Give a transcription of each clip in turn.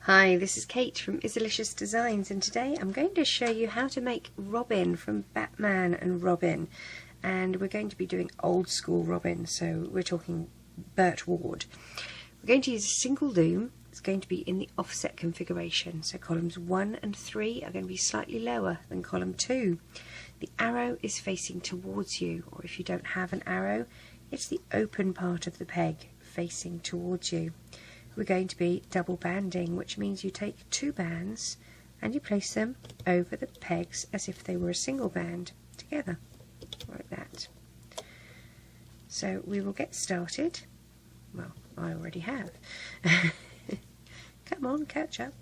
Hi, this is Kate from Izzalicious Designs, and today I'm going to show you how to make Robin from Batman and Robin. And we're going to be doing old school Robin, so we're talking Burt Ward. We're going to use a single loom. It's going to be in the offset configuration, so columns 1 and 3 are going to be slightly lower than column 2. The arrow is facing towards you, or if you don't have an arrow, it's the open part of the peg facing towards you. We're going to be double banding, which means you take 2 bands and you place them over the pegs as if they were a single band together, like that. So we will get started. Well, I already have. Come on, catch up.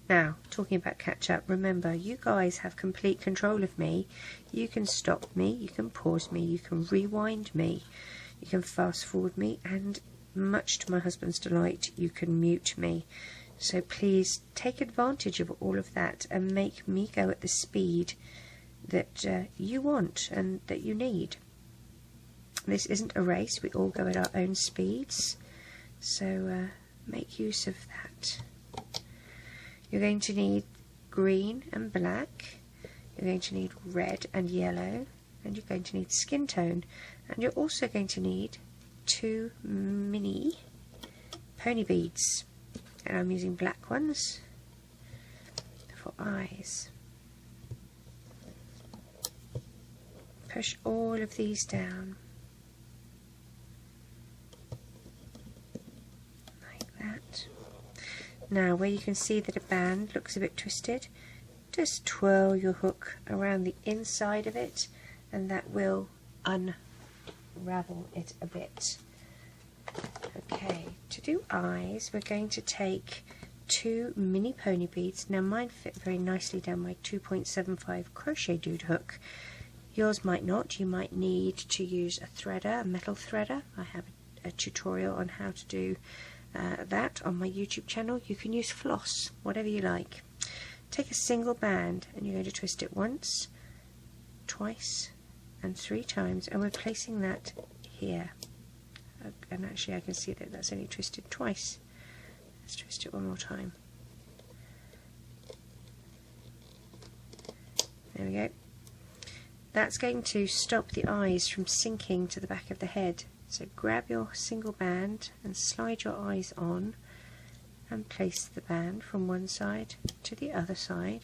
Now, talking about catch up, remember, you guys have complete control of me. You can stop me, you can pause me, you can rewind me, you can fast forward me, and much to my husband's delight, you can mute me. So please take advantage of all of that and make me go at the speed that you want and that you need. This isn't a race, we all go at our own speeds, so make use of that. You're going to need green and black, you're going to need red and yellow, and you're going to need skin tone, and you're also going to need 2 mini pony beads, and I'm using black ones for eyes. Push all of these down like that. Now, where you can see that a band looks a bit twisted, just twirl your hook around the inside of it and that will unravel it a bit. Okay, to do eyes we're going to take 2 mini pony beads. Now mine fit very nicely down my 2.75 crochet dude hook. Yours might not. You might need to use a threader, a metal threader. I have a tutorial on how to do that on my YouTube channel. You can use floss, whatever you like. Take a single band and you're going to twist it once, twice and 3 times, and we're placing that here. And actually I can see that that's only twisted twice. Let's twist it one more time. There we go. That's going to stop the eyes from sinking to the back of the head. So grab your single band and slide your eyes on and place the band from one side to the other side,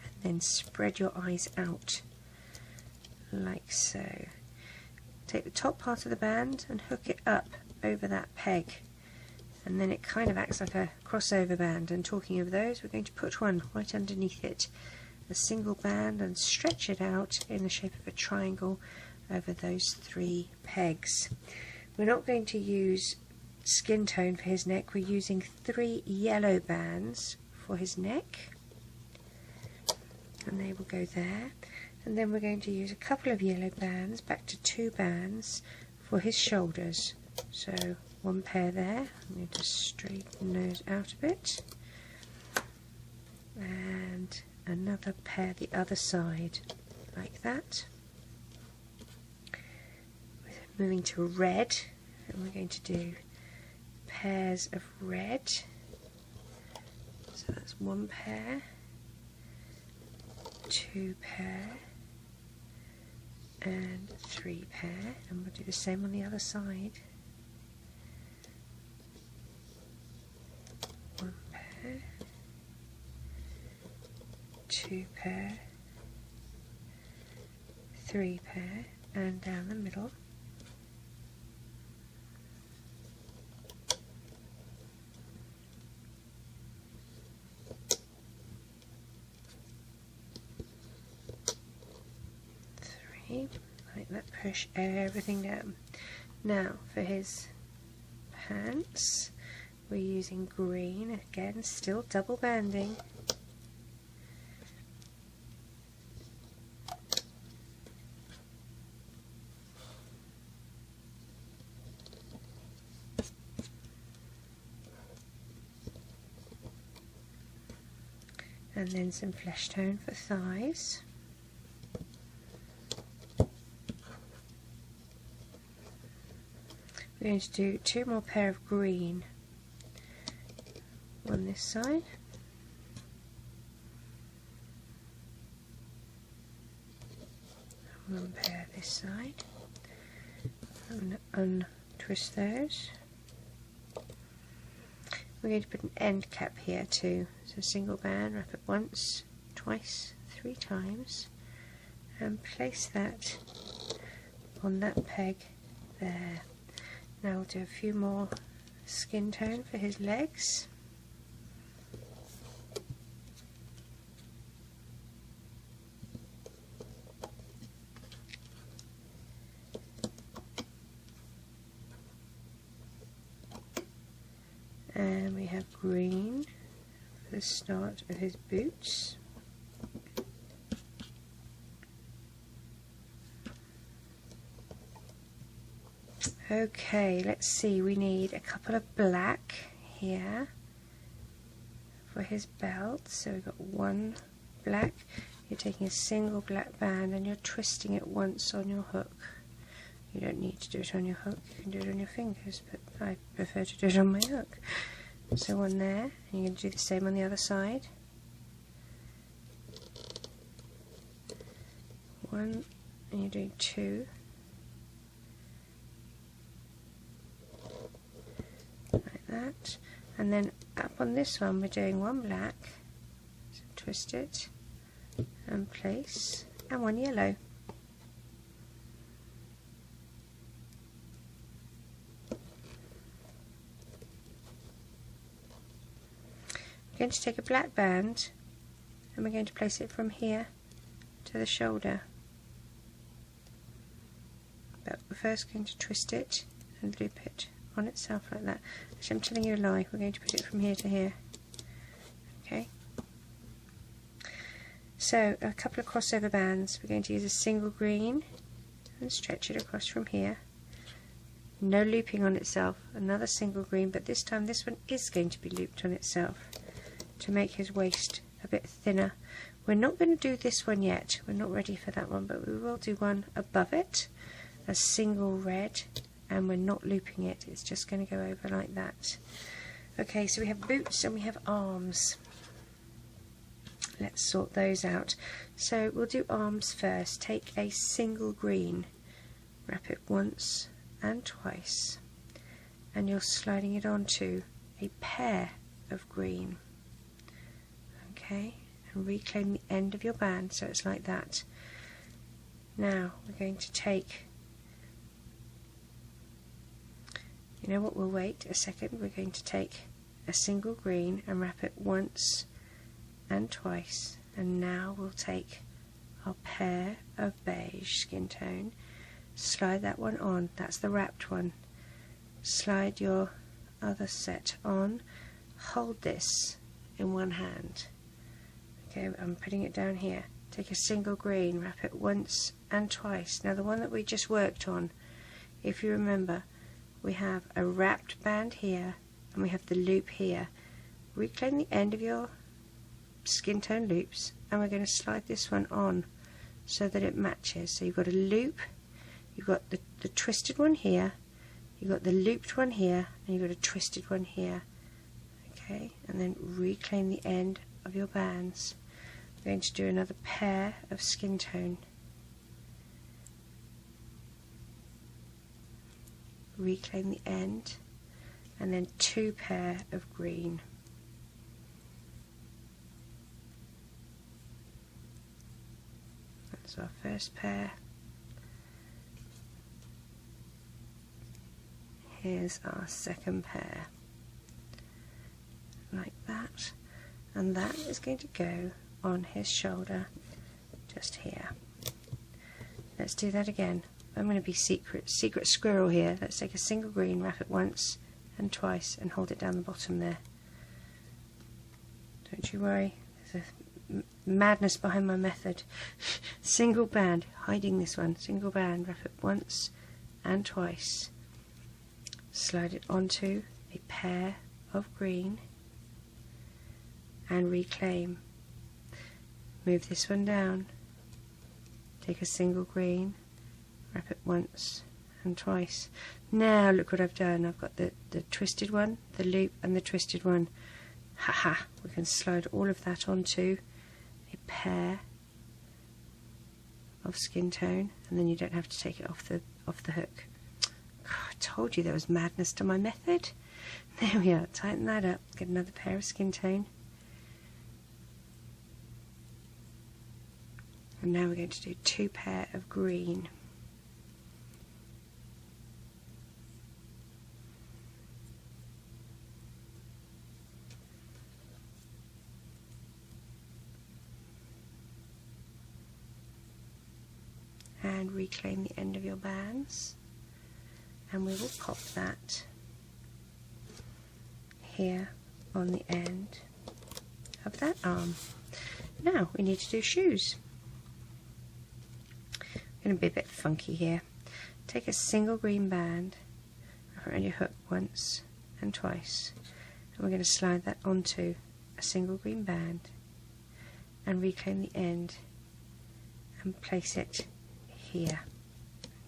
and then spread your eyes out like so. Take the top part of the band and hook it up over that peg, and then it kind of acts like a crossover band. And talking of those, we're going to put one right underneath it, a single band, and stretch it out in the shape of a triangle over those 3 pegs. We're not going to use skin tone for his neck, we're using 3 yellow bands for his neck, and they will go there. And then we're going to use a couple of yellow bands, back to 2 bands for his shoulders. So 1 pair there. I'm going to straighten those out a bit, and another pair the other side, like that. We're moving to red, and we're going to do pairs of red. So that's 1 pair, 2 pair, and 3 pair, and we'll do the same on the other side. 1 pair, 2 pair, 3 pair, and down the middle. Like that, push everything down. Now for his pants we're using green, again still double banding. And then some flesh tone for thighs. We're going to do 2 more pair of green on this side. One pair this side. I'm going to untwist those. We're going to put an end cap here too. So single band, wrap it once, twice, 3 times, and place that on that peg there. Now we'll do a few more skin tone for his legs. And we have green for the start of his boots. Okay, let's see, we need a couple of black here for his belt. So we've got one black. You're taking a single black band and you're twisting it once on your hook. You don't need to do it on your hook, you can do it on your fingers, but I prefer to do it on my hook. So one there, and you're going to do the same on the other side. One, and you're doing 2. Like that. And then up on this one we're doing one black, so twist it and place, and one yellow. We're going to take a black band and we're going to place it from here to the shoulder. But we're first going to twist it and loop it on itself like that. Actually, I'm telling you a lie, we're going to put it from here to here. Okay. So a couple of crossover bands. We're going to use a single green and stretch it across from here. No looping on itself. Another single green, but this time this one is going to be looped on itself to make his waist a bit thinner. We're not going to do this one yet, we're not ready for that one, but we will do one above it, a single red, and we're not looping it, it's just going to go over like that. Okay, so we have boots and we have arms. Let's sort those out. So we'll do arms first. Take a single green, wrap it once and twice, and you're sliding it onto a pair of green. Okay, and reclaim the end of your band so it's like that. Now we're going to take, you know what, we'll wait a second, we're going to take a single green and wrap it once and twice, and now we'll take our pair of beige skin tone, slide that one on, that's the wrapped one, slide your other set on, hold this in one hand. Okay, I'm putting it down here. Take a single green, wrap it once and twice. Now the one that we just worked on, if you remember, we have a wrapped band here and we have the loop here. Reclaim the end of your skin tone loops and we're going to slide this one on so that it matches. So you've got a loop, you've got the twisted one here, you've got the looped one here, and you've got a twisted one here. Okay, and then reclaim the end of your bands. We're going to do another pair of skin tone. Reclaim the end, and then 2 pair of green. That's our first pair. Here's our second pair. Like that, and that is going to go on his shoulder just here. Let's do that again. I'm going to be secret squirrel here. Let's take a single green, wrap it once and twice and hold it down the bottom there. Don't you worry, there's a madness behind my method. Single band, hiding this one, single band, wrap it once and twice, slide it onto a pair of green and reclaim. Move this one down, take a single green, wrap it once and twice. Now look what I've done, I've got the twisted one, the loop and the twisted one. Haha, we can slide all of that onto a pair of skin tone, and then you don't have to take it off the hook. I told you there was madness to my method. There we are, tighten that up, get another pair of skin tone. And now we're going to do 2 pair of green. And reclaim the end of your bands, and we will pop that here on the end of that arm. Now we need to do shoes. I'm going to be a bit funky here. Take a single green band around your hook once and twice, and we're going to slide that onto a single green band and reclaim the end and place it here.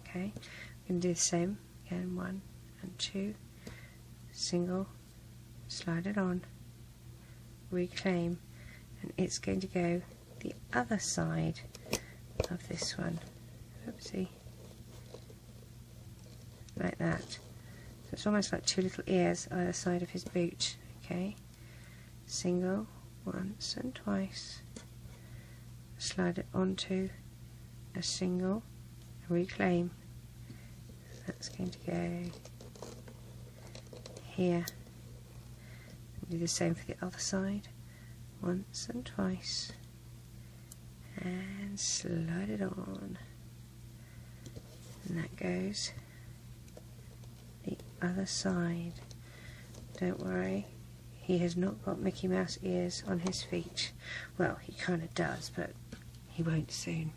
Okay, we're going to do the same again, 1 and 2, single, slide it on, reclaim, and it's going to go the other side of this one. Oopsie, like that. So it's almost like 2 little ears either side of his boot. Okay, single, once and twice, slide it onto a single, reclaim. That's going to go here. Do the same for the other side, once and twice, and slide it on, and that goes the other side. Don't worry, he has not got Mickey Mouse ears on his feet. Well, he kind of does, but he won't soon.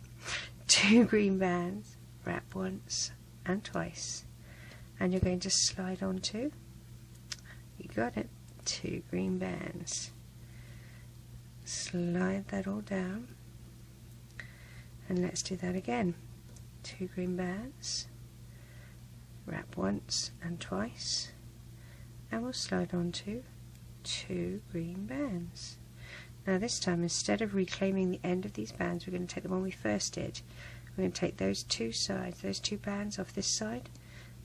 2 green bands, wrap once and twice, and you're going to slide onto, you got it, 2 green bands. Slide that all down, and let's do that again. 2 green bands, wrap once and twice, and we'll slide onto 2 green bands. Now this time, instead of reclaiming the end of these bands, we're going to take the one we first did. We're going to take those 2 sides, those 2 bands off this side,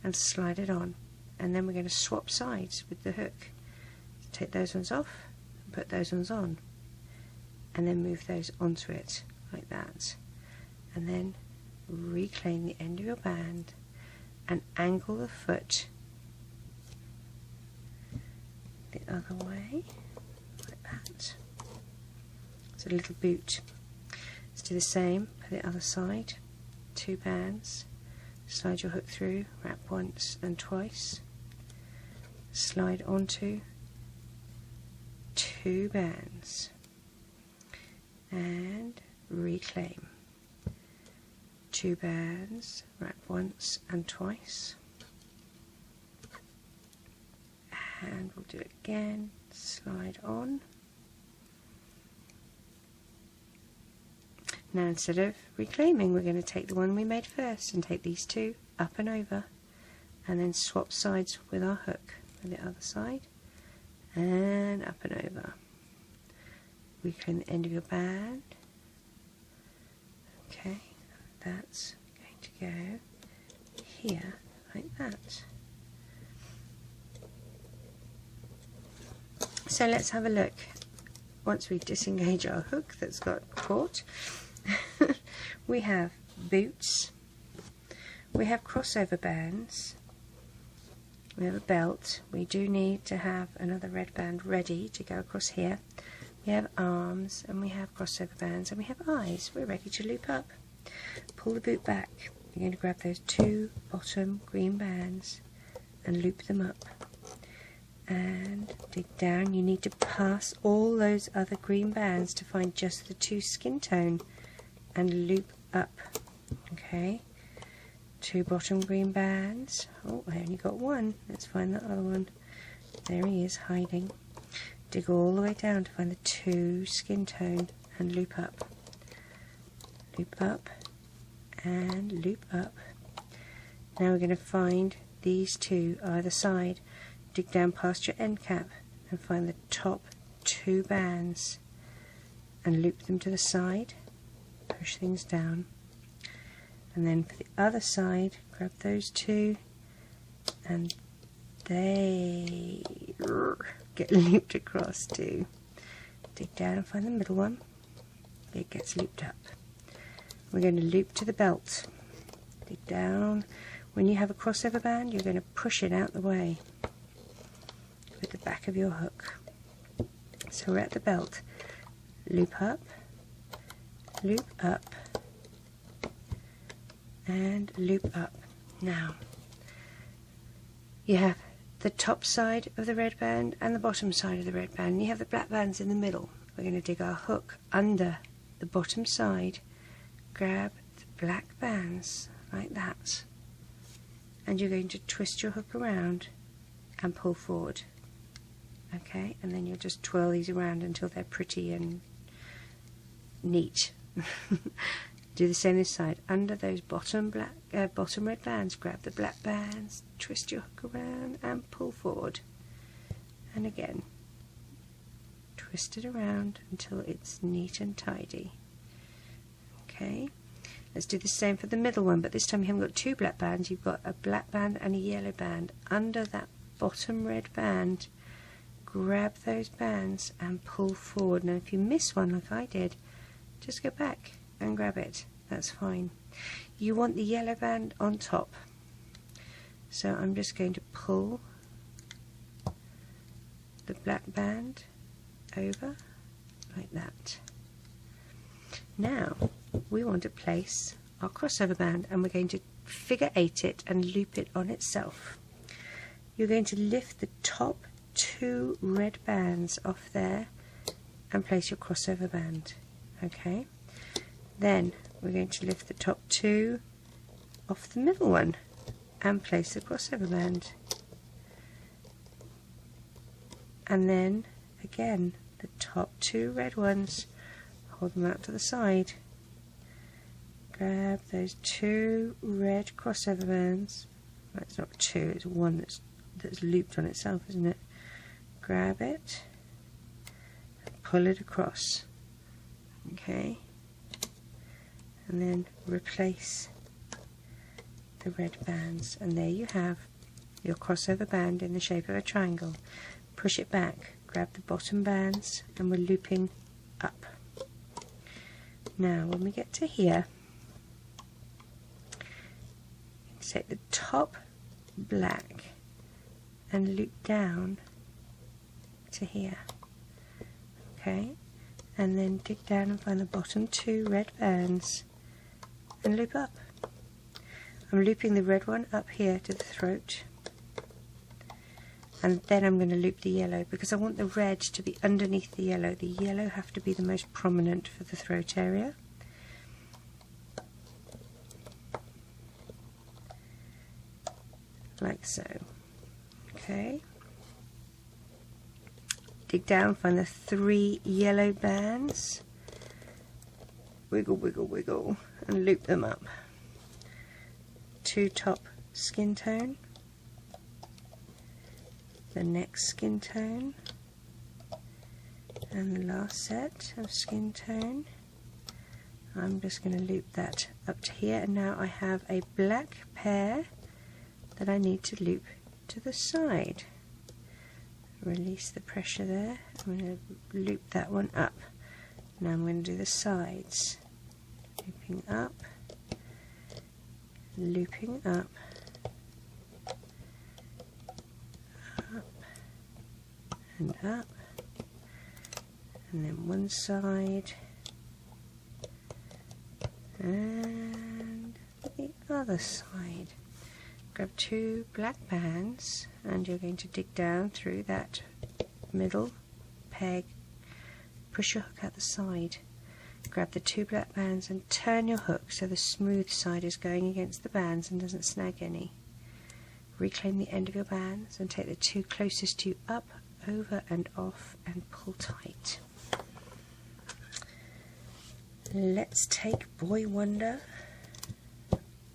and slide it on, and then we're going to swap sides with the hook. Take those ones off and put those ones on, and then move those onto it like that, and then reclaim the end of your band and angle the foot the other way like that. It's a little boot. Let's do the same for the other side. 2 bands, slide your hook through, wrap once and twice, slide onto 2 bands, and reclaim. 2 bands, wrap once and twice, and we'll do it again, slide on. Now instead of reclaiming, we're going to take the one we made first and take these 2 up and over, and then swap sides with our hook for the other side, and up and over. Reclaim the end of your band. Okay, that's going to go here like that. So let's have a look. Once we disengage our hook that's got caught, we have boots, we have crossover bands, we have a belt. We do need to have another red band ready to go across here. We have arms, and we have crossover bands, and we have eyes. We're ready to loop up. Pull the boot back. You're going to grab those 2 bottom green bands and loop them up. And dig down. You need to pass all those other green bands to find just the 2 skin tone and loop up. Okay, 2 bottom green bands. Oh, I only got 1. Let's find that other one. There he is, hiding. Dig all the way down to find the 2 skin tone and loop up. Loop up and loop up. Now we're going to find these 2 either side. Dig down past your end cap and find the top 2 bands and loop them to the side, push things down, and then for the other side grab those 2 and they get looped across too. Dig down and find the middle one, it gets looped up. We're going to loop to the belt. Dig down. When you have a crossover band, you're going to push it out the way with the back of your hook. So we're at the belt. Loop up, and loop up. Now, you have the top side of the red band and the bottom side of the red band. You have the black bands in the middle. We're going to dig our hook under the bottom side, grab the black bands like that, and you're going to twist your hook around and pull forward. Okay, and then you'll just twirl these around until they're pretty and neat. Do the same this side. Under those bottom red bands, grab the black bands, twist your hook around and pull forward. And again, twist it around until it's neat and tidy. Okay, let's do the same for the middle one, but this time you haven't got 2 black bands, you've got a black band and a yellow band. Under that bottom red band, grab those bands and pull forward. Now if you miss one like I did, just go back and grab it, that's fine. You want the yellow band on top, so I'm just going to pull the black band over like that. Now we want to place our crossover band, and we're going to figure 8 it and loop it on itself. You're going to lift the top 2 red bands off there and place your crossover band. Okay, then we're going to lift the top 2 off the middle one and place the crossover band, and then again the top 2 red ones, hold them out to the side, grab those 2 red crossover bands. Well, it's not 2, it's one that's looped on itself, isn't it? Grab it and pull it across. Okay, and then replace the red bands, and there you have your crossover band in the shape of a triangle. Push it back, grab the bottom bands, and we're looping up. Now when we get to here, take the top black and loop down to here. Okay, and then dig down and find the bottom 2 red bands and loop up. I'm looping the red one up here to the throat, and then I'm going to loop the yellow because I want the red to be underneath the yellow. The yellow have to be the most prominent for the throat area. Like so. Okay. Dig down, find the 3 yellow bands, wiggle, wiggle, wiggle, and loop them up. 2 top skin tone, the next skin tone, and the last set of skin tone. I'm just going to loop that up to here, and now I have a black pair that I need to loop to the side. Release the pressure there. I'm going to loop that one up. Now I'm going to do the sides. Looping up, looping up, up and up, and then one side and the other side. Grab 2 black bands, and you're going to dig down through that middle peg, push your hook out the side, grab the 2 black bands and turn your hook so the smooth side is going against the bands and doesn't snag any. Reclaim the end of your bands and take the 2 closest to you up, over and off, and pull tight. Let's take Boy Wonder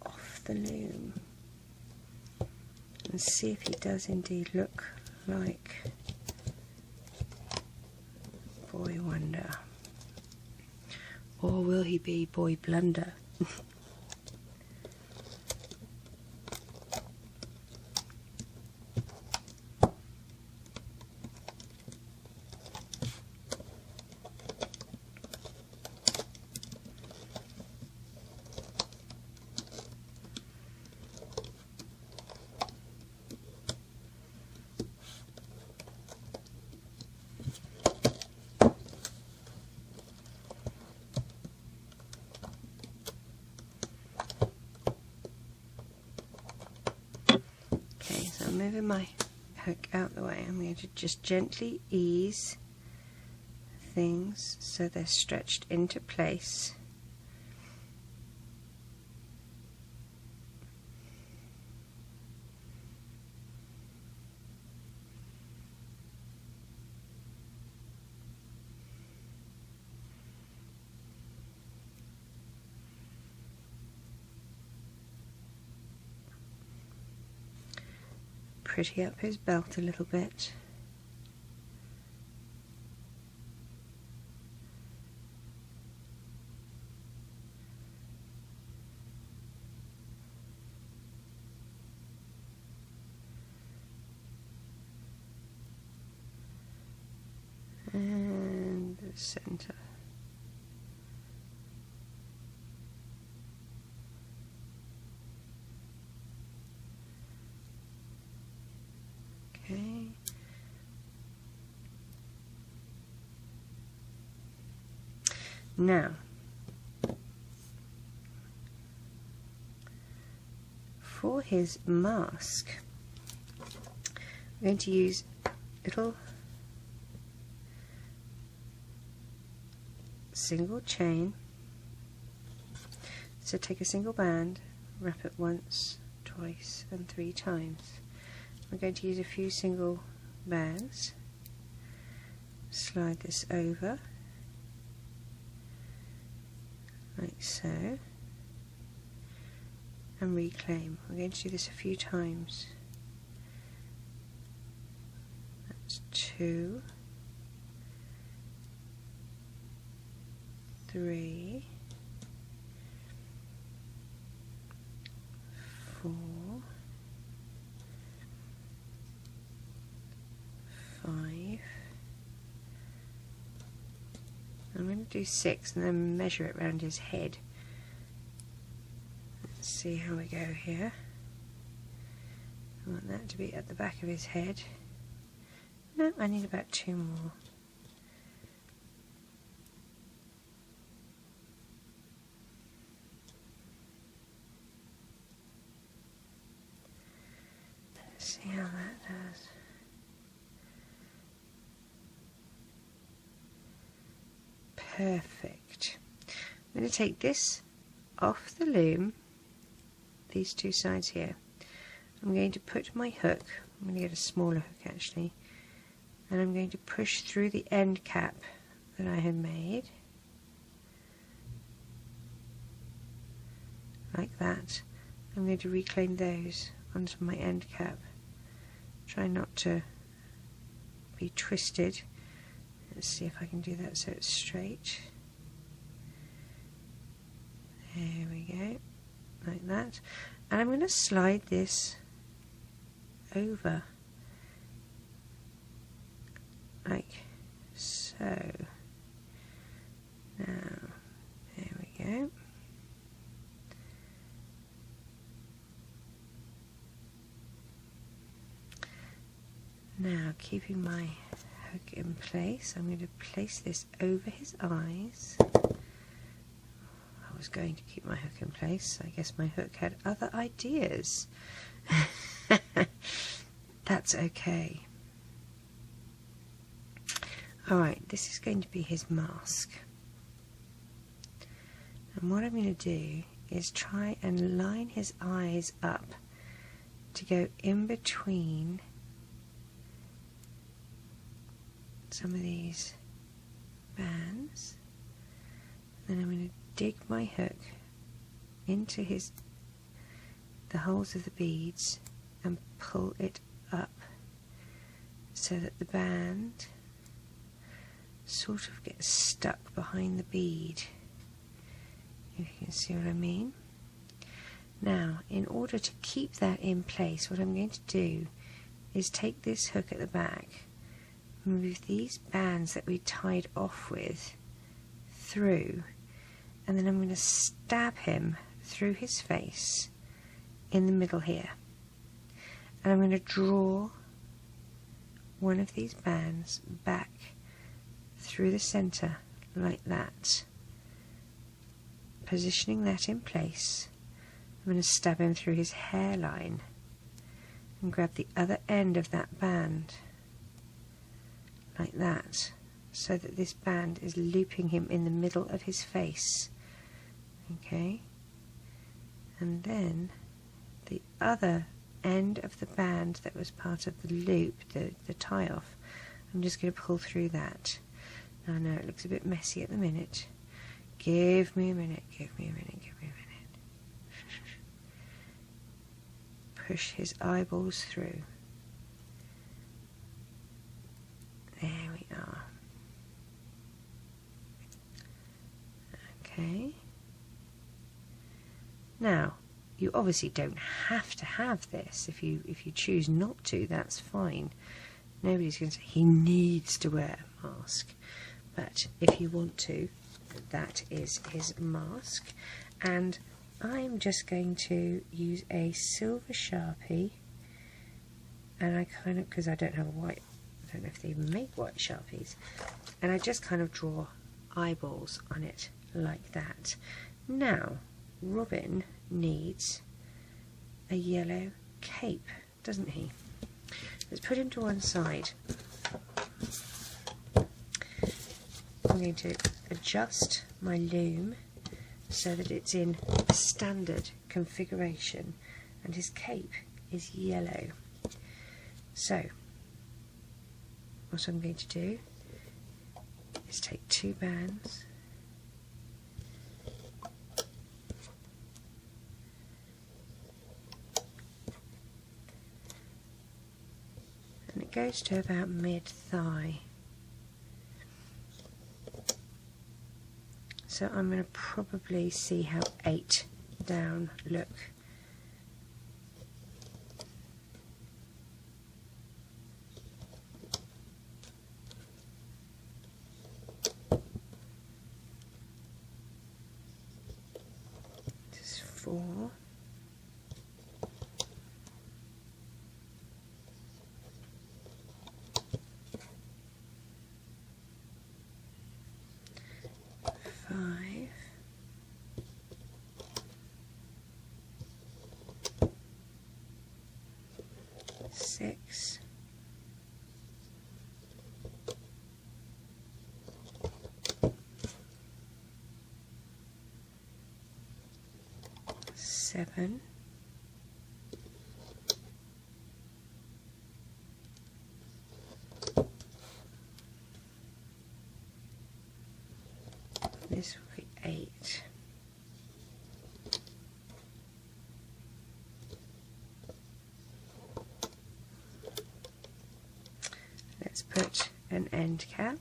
off the loom and see if he does indeed look like Boy Wonder. Or will he be Boy Blunder? Moving my hook out the way, I'm going to just gently ease things so they're stretched into place. Pretty up his belt a little bit. And the center. Okay. Now, for his mask, I'm going to use little single chain. So take a single band, wrap it once, twice, and 3 times. We're going to use a few single bands, slide this over like so, and reclaim. We're going to do this a few times. That's 2, 3, 4, 5. I'm going to do 6 and then measure it around his head. Let's see how we go here. I want that to be at the back of his head. No, I need about 2 more. Let's see how that does. Perfect. I'm going to take this off the loom, these 2 sides here. I'm going to put my hook, I'm going to get a smaller hook actually, and I'm going to push through the end cap that I had made, like that. I'm going to reclaim those onto my end cap. Try not to be twisted. Let's see if I can do that so it's straight. There we go, like that. And I'm going to slide this over, like so. Now, there we go. Now, keeping my hook in place, I'm going to place this over his eyes. I was going to keep my hook in place. I guess my hook had other ideas. That's okay. Alright, this is going to be his mask. And what I'm going to do is try and line his eyes up to go in between some of these bands. Then I'm going to dig my hook into the holes of the beads and pull it up so that the band sort of gets stuck behind the bead, if you can see what I mean. Now, in order to keep that in place, what I'm going to do is take this hook at the back, move these bands that we tied off with through, and then I'm going to stab him through his face in the middle here. And I'm going to draw one of these bands back through the center like that, positioning that in place. I'm going to stab him through his hairline and grab the other end of that band like that, so that this band is looping him in the middle of his face. Okay, and then the other end of the band that was part of the loop, the tie off, I'm just going to pull through that. Now I know it looks a bit messy at the minute. Give me a minute, give me a minute, give me a minute. Push his eyeballs through. There we are. Okay. Now, you obviously don't have to have this. If you choose not to, that's fine. Nobody's going to say he needs to wear a mask. But if you want to, that is his mask. And I'm just going to use a silver Sharpie, and I kind of, because I don't have a white, I don't know if they even make white Sharpies, and I just kind of draw eyeballs on it like that. Now, Robin needs a yellow cape, doesn't he? Let's put him to one side. I'm going to adjust my loom so that it's in standard configuration, and his cape is yellow. So what I'm going to do is take two bands, and it goes to about mid-thigh. So I'm going to probably see how 8 down look. This is 4. Six, 7, 8. Let's put an end cap.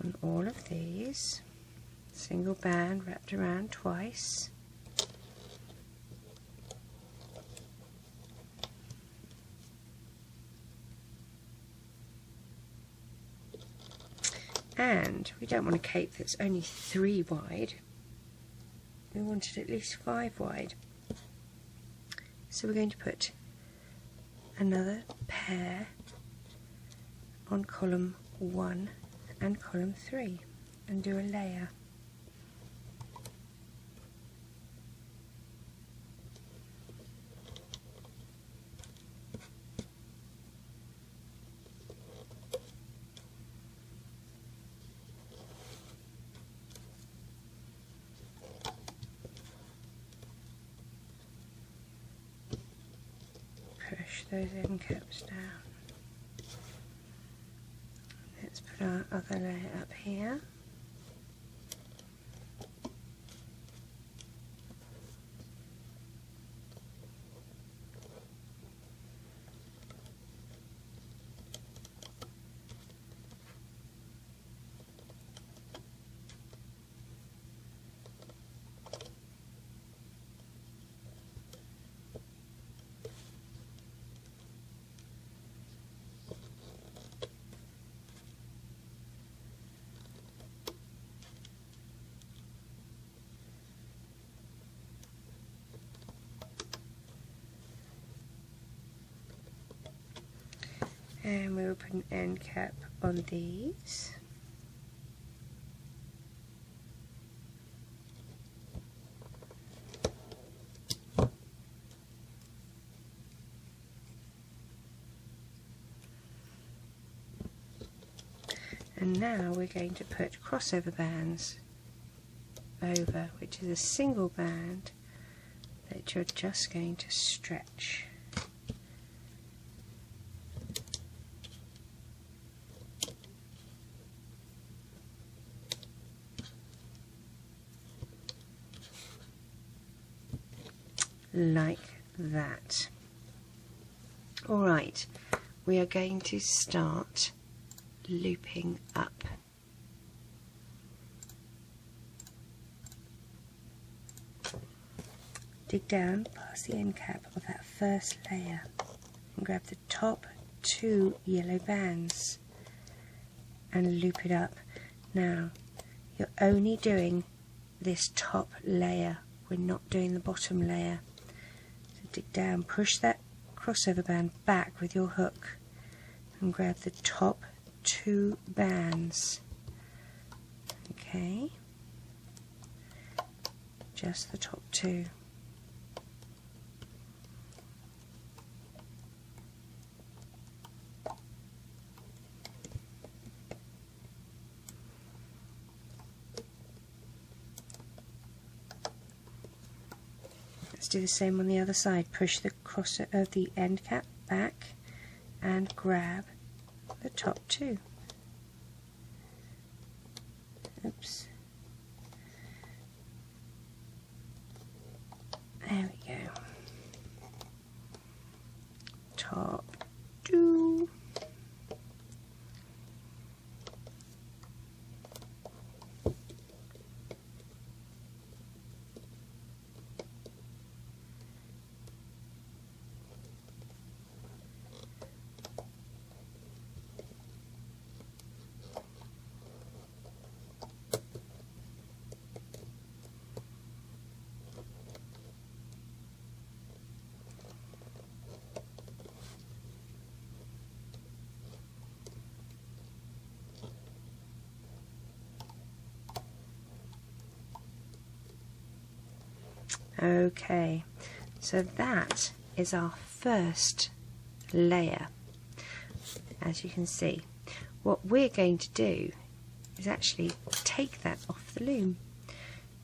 On all of these, single band wrapped around twice. And we don't want a cape that's only 3 wide. We want it at least 5 wide. So we're going to put another pair on column 1 and column 3 and do a layer. Push those end caps down. Let's put our other layer up here. And we will put an end cap on these. And now we're going to put crossover bands over, which is a single band that you're just going to stretch. Like that. Alright, we are going to start looping up. Dig down past the end cap of that first layer and grab the top 2 yellow bands and loop it up. Now you're only doing this top layer, we're not doing the bottom layer. So dig down, push that crossover band back with your hook and grab the top 2 bands. Okay, just the top 2. Let's do the same on the other side. Push the the end cap back and grab the top 2. Oops. There we go. Top 2. Okay, so that is our first layer. As you can see, what we're going to do is actually take that off the loom.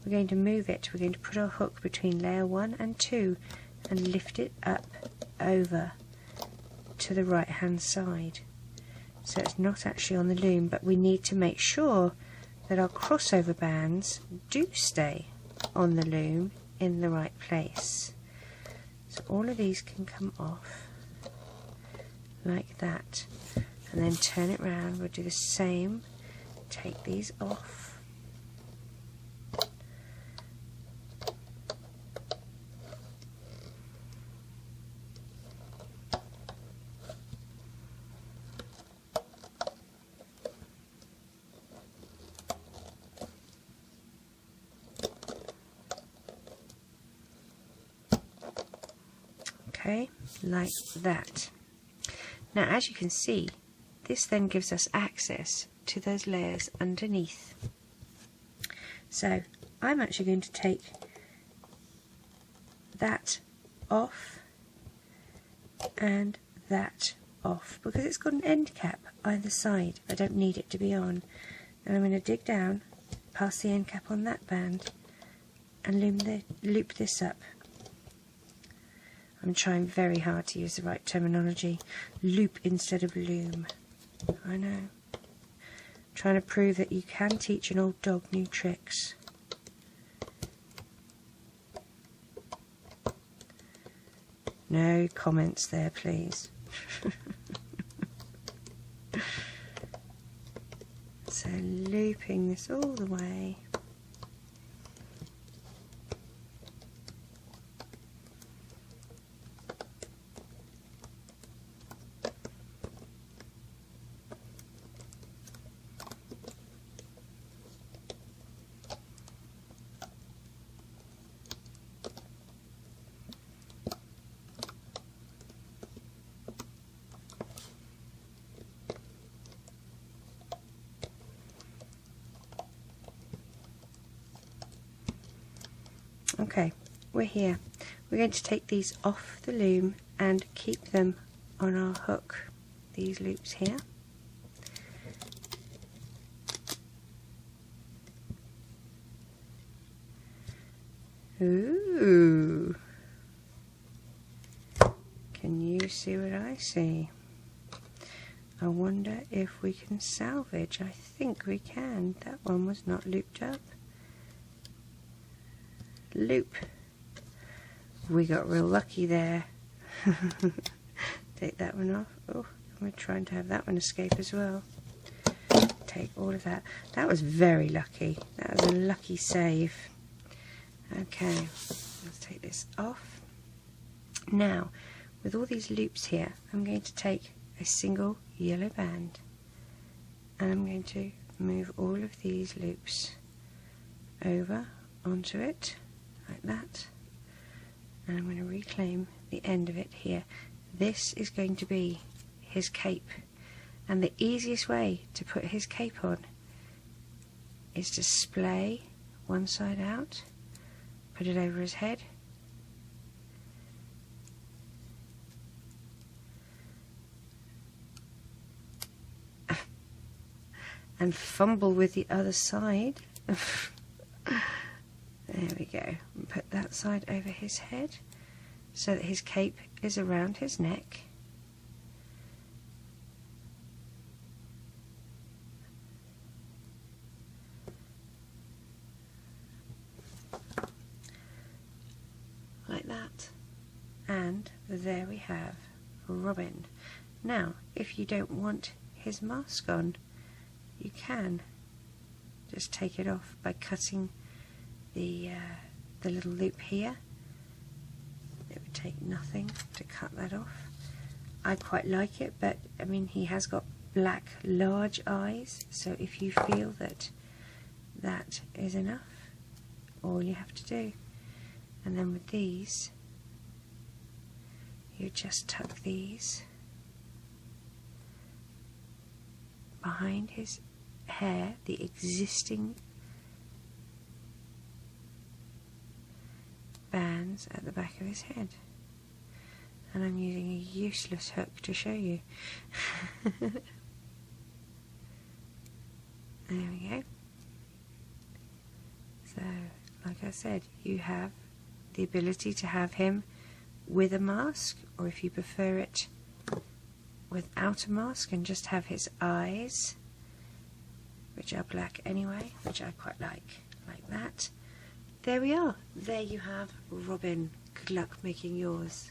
We're going to move it, we're going to put our hook between layer 1 and 2 and lift it up over to the right hand side. So it's not actually on the loom, but we need to make sure that our crossover bands do stay on the loom in the right place. So all of these can come off like that, and then turn it round. We'll do the same, take these off, okay, like that. Now as you can see, this then gives us access to those layers underneath. So I'm actually going to take that off and that off because it's got an end cap either side. I don't need it to be on. And I'm going to dig down past the end cap on that band and loop this up. I'm trying very hard to use the right terminology. Loop instead of loom. I know. I'm trying to prove that you can teach an old dog new tricks. No comments there, please. So looping this all the way. Okay, we're here. We're going to take these off the loom and keep them on our hook, these loops here. Ooh! Can you see what I see? I wonder if we can salvage. I think we can. That one was not looped up. Loop. We got real lucky there. Take that one off. Oh, we're trying to have that one escape as well. Take all of that. That was very lucky. That was a lucky save. Okay, let's take this off. Now, with all these loops here, I'm going to take a single yellow band and I'm going to move all of these loops over onto it like that, and I'm going to reclaim the end of it here. This is going to be his cape, and the easiest way to put his cape on is to splay one side out, put it over his head, and fumble with the other side. There we go. And put that side over his head so that his cape is around his neck. Like that. And there we have Robin. Now, if you don't want his mask on, you can just take it off by cutting the little loop here. It would take nothing to cut that off. I quite like it, but I mean, he has got black large eyes, so if you feel that that is enough, all you have to do. And then with these, you just tuck these behind his hair, the existing bands at the back of his head. And I'm using a useless hook to show you. There we go. So, like I said, you have the ability to have him with a mask, or if you prefer it without a mask and just have his eyes, which are black anyway, which I quite like that. There we are. There you have Robin. Good luck making yours.